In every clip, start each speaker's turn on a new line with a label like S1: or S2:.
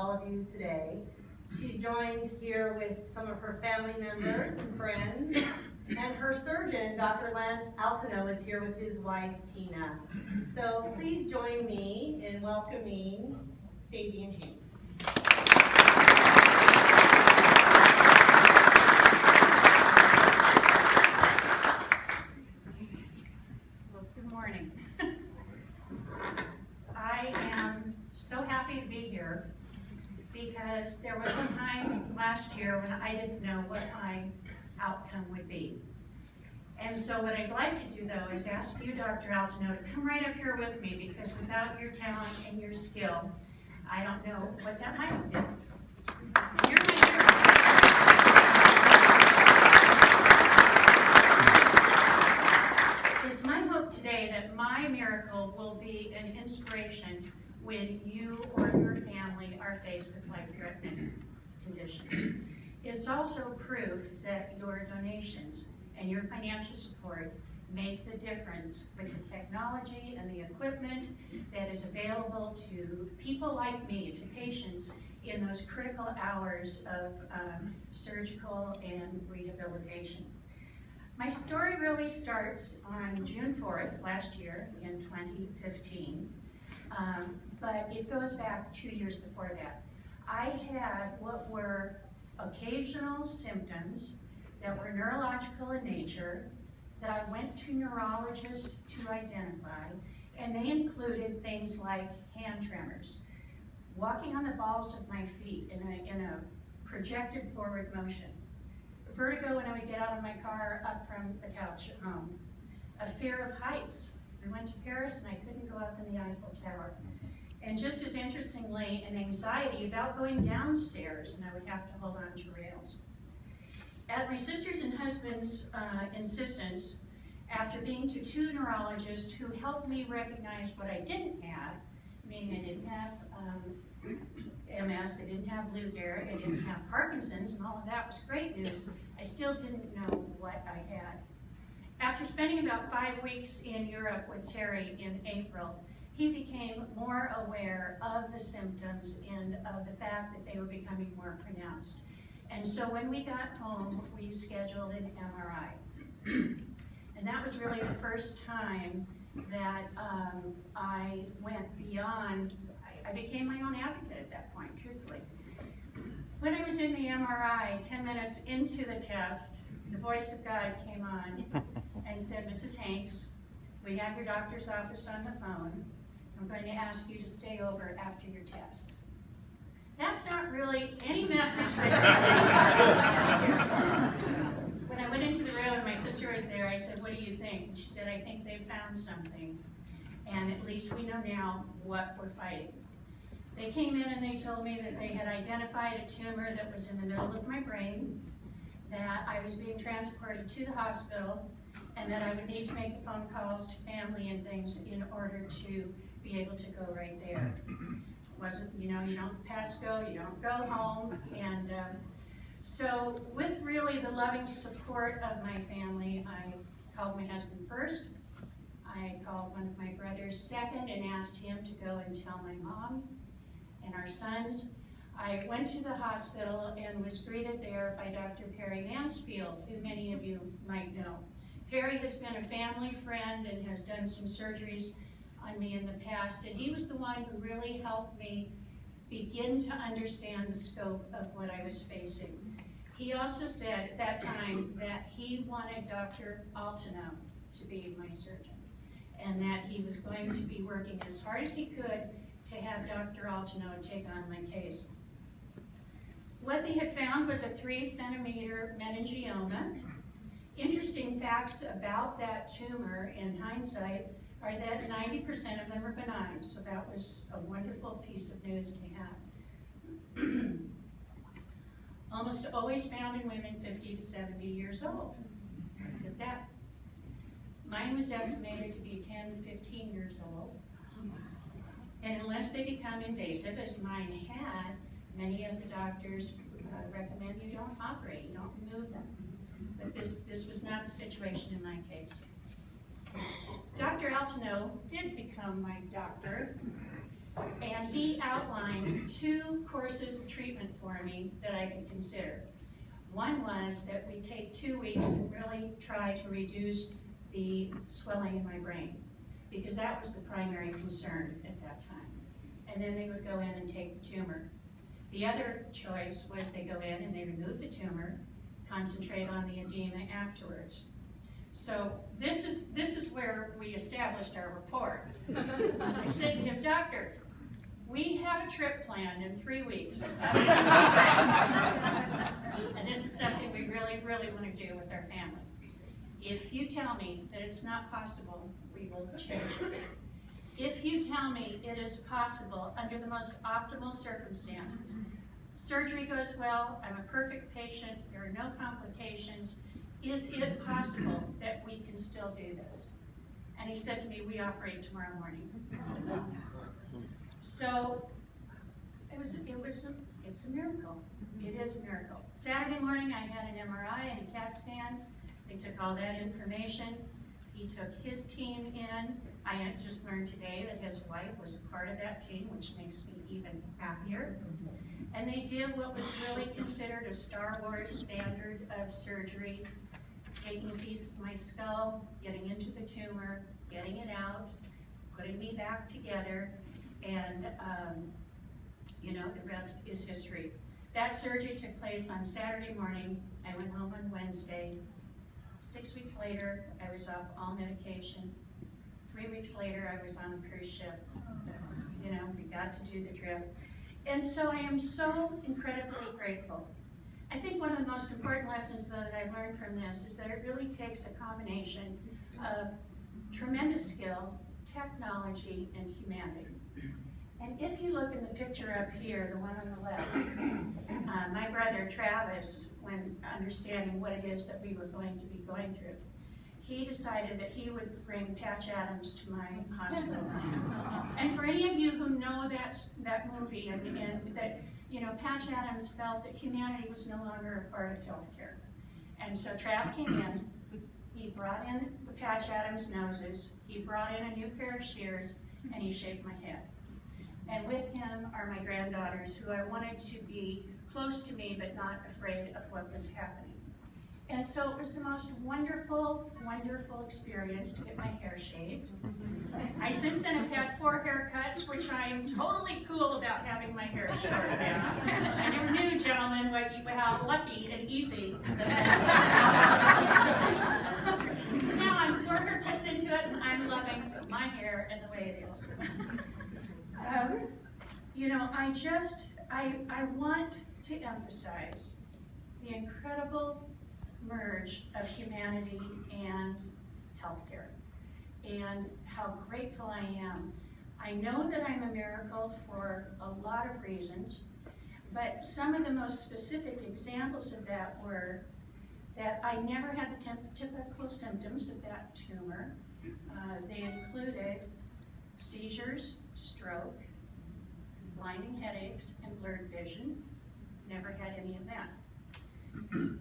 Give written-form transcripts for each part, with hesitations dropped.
S1: all of you today. She's joined here with some of her family members and friends, and her surgeon, Dr. Lance Altano, is here with his wife, Tina. So please join me in welcoming Fabian Hayes.
S2: Well, good morning. I am so happy to be here because there was a time last year when I didn't know what my outcome would be. And so what I'd like to do, though, is ask you, Dr. Altano, to come right up here with me, because without your talent and your skill, I don't know what that might have been. And you're my hero. It's my hope today that my miracle will be an inspiration when you or your family are faced with life-threatening conditions. It's also proof that your donations and your financial support make the difference with the technology and the equipment that is available to people like me, to patients in those critical hours of surgical and rehabilitation. My story really starts on June 4th last year in 2015, but it goes back 2 years before that. I had what were occasional symptoms that were neurological in nature that I went to neurologists to identify, and they included things like hand tremors, walking on the balls of my feet in a projected forward motion, vertigo when I would get out of my car up from the couch at home, a fear of heights. I went to Paris and I couldn't go up in the Eiffel Tower. And just as interestingly, an anxiety about going downstairs, and I would have to hold on to rails. At my sister's and husband's insistence, after being to 2 neurologists who helped me recognize what I didn't have, meaning I didn't have MS, I didn't have Lou Gehrig, I didn't have Parkinson's, and all of that was great news, I still didn't know what I had. After spending about 5 weeks in Europe with Terry in April, he became more aware of the symptoms and of the fact that they were becoming more pronounced. And so when we got home, we scheduled an MRI. And that was really the first time that I went beyond, I became my own advocate at that point, truthfully. When I was in the MRI, 10 minutes into the test, the voice of God came on and said, Mrs. Hanks, we have your doctor's office on the phone. I'm going to ask you to stay over after your test. That's not really any message that When I went into the room and my sister was there, I said, what do you think? And she said, I think they found something. And at least we know now what we're fighting. They came in and they told me that they had identified a tumor that was in the middle of my brain, that I was being transported to the hospital, and that I would need to make the phone calls to family and things in order to be able to go right there. Wasn't, you know, you don't pass go, you don't go home. And so with really the loving support of my family, I called my husband first. I called one of my brothers second and asked him to go and tell my mom and our sons. I went to the hospital and was greeted there by Dr. Perry Mansfield, who many of you might know. Perry has been a family friend and has done some surgeries on me in the past, and he was the one who really helped me begin to understand the scope of what I was facing. He also said at that time that he wanted Dr. Altano to be my surgeon, and that he was going to be working as hard as he could to have Dr. Altano take on my case. What they had found was a 3-centimeter meningioma. Interesting facts about that tumor in hindsight are that 90% of them are benign, so that was a wonderful piece of news to have. Almost always found in women 50 to 70 years old. Look at that. Mine was estimated to be 10 to 15 years old. And unless they become invasive, as mine had, many of the doctors recommend you don't operate, you don't remove them. But this was not the situation in my case. Dr. Altano did become my doctor And he outlined 2 courses of treatment for me that I could consider. One was that we take 2 weeks and really try to reduce the swelling in my brain, because that was the primary concern at that time. And then they would go in and take the tumor. The other choice was they go in and they remove the tumor, concentrate on the edema afterwards. So this is where we established our rapport. I said to him, "Doctor, we have a trip planned in 3 weeks." And this is something we really, really want to do with our family. If you tell me that it's not possible, we will change it. If you tell me it is possible under the most optimal circumstances, surgery goes well, I'm a perfect patient, there are no complications, is it possible that we can still do this? And he said to me, "We operate tomorrow morning." So it's a miracle. It is a miracle. Saturday morning, I had an MRI and a CAT scan. They took all that information. He took his team in. I had just learned today that his wife was a part of that team, which makes me even happier. And they did what was really considered a Star Wars standard of surgery, taking a piece of my skull, getting into the tumor, getting it out, putting me back together, and the rest is history. That surgery took place on Saturday morning. I went home on Wednesday. 6 weeks later, I was off all medication. 3 weeks later, I was on a cruise ship. We got to do the trip. And so I am so incredibly grateful. I think one of the most important lessons, though, that I've learned from this is that it really takes a combination of tremendous skill, technology, and humanity. And if you look in the picture up here, the one on the left, my brother Travis, when understanding what it is that we were going to be going through, he decided that he would bring Patch Adams to my hospital. And for any of you who know that movie, and that Patch Adams felt that humanity was no longer a part of healthcare. And so Trav came in, he brought in the Patch Adams noses, he brought in a new pair of shears, and he shaved my head. And with him are my granddaughters, who I wanted to be close to me, but not afraid of what was happening. And so it was the most wonderful, wonderful experience to get my hair shaved. I since then have had 4 haircuts, which I am totally cool about having my hair short now. I never knew, gentlemen, how lucky and easy So now I'm 4 haircuts into it, and I'm loving my hair and the way it is. I want to emphasize the incredible merge of humanity and healthcare, and how grateful I am. I know that I'm a miracle for a lot of reasons, but some of the most specific examples of that were that I never had the typical symptoms of that tumor. They included seizures, stroke, blinding headaches, and blurred vision. Never had any of that.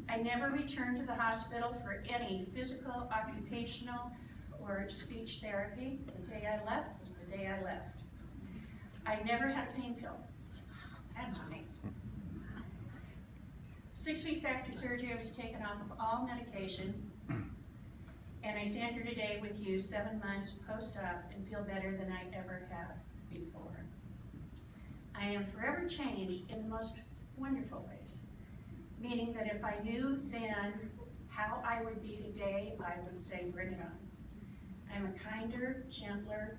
S2: I never returned to the hospital for any physical, occupational, or speech therapy. The day I left was the day I left. I never had a pain pill. That's nice. 6 weeks after surgery, I was taken off of all medication, and I stand here today with you 7 months post-op and feel better than I ever have before. I am forever changed in the most wonderful ways, meaning that if I knew then how I would be today, I would say, bring it on. I'm a kinder, gentler,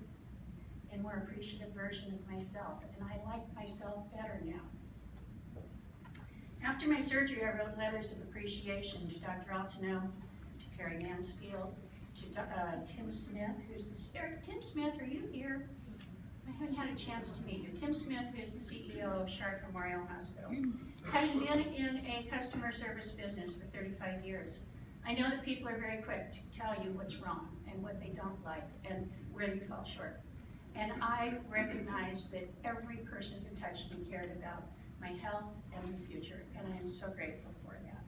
S2: and more appreciative version of myself, and I like myself better now. After my surgery, I wrote letters of appreciation to Dr. Altino, to Perry Mansfield, to Tim Smith, who's the Tim Smith, are you here? I haven't had a chance to meet you. Tim Smith, who's the CEO of Sharp Memorial Hospital. Having been in a customer service business for 35 years, I know that people are very quick to tell you what's wrong and what they don't like and where you fall short. And I recognize that every person who touched me cared about my health and my future, and I am so grateful for that.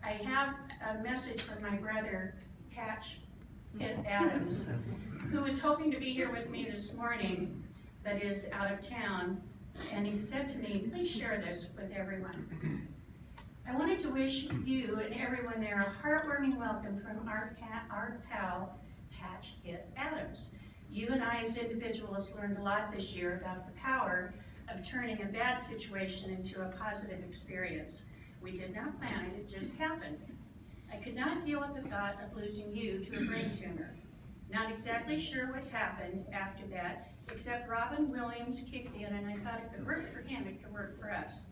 S2: I have a message from my brother, Patch Adams, who was hoping to be here with me this morning, that is out of town, and he said to me, please share this with everyone. I wanted to wish you and everyone there a heartwarming welcome from our pal, Patch Hit Adams. You and I as individuals learned a lot this year about the power of turning a bad situation into a positive experience. We did not plan it, it just happened. I could not deal with the thought of losing you to a brain tumor. Not exactly sure what happened after that, except Robin Williams kicked in, and I thought if it worked for him, it could work for us.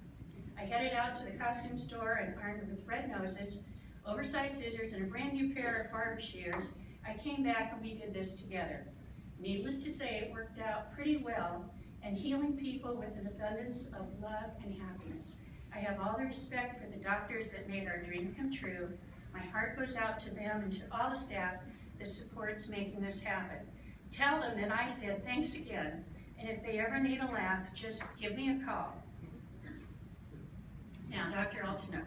S2: I headed out to the costume store and armed with red noses, oversized scissors, and a brand new pair of barber shears. I came back and we did this together. Needless to say, it worked out pretty well, and healing people with an abundance of love and happiness. I have all the respect for the doctors that made our dream come true. My heart goes out to them and to all the staff that supports making this happen. Tell them that I said thanks again, and if they ever need a laugh, just give me a call. Now, Dr. Altino.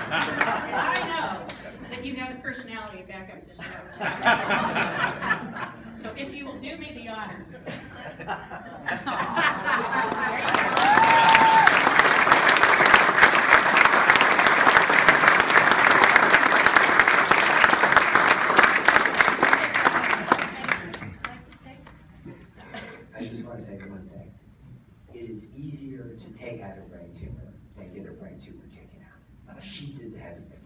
S2: I know that you have the personality to back up this note. So if you will do me the honor. There you go.
S3: I just want to say one thing. It is easier to take out a brain tumor than get a brain tumor taken out. She did the heavy lifting.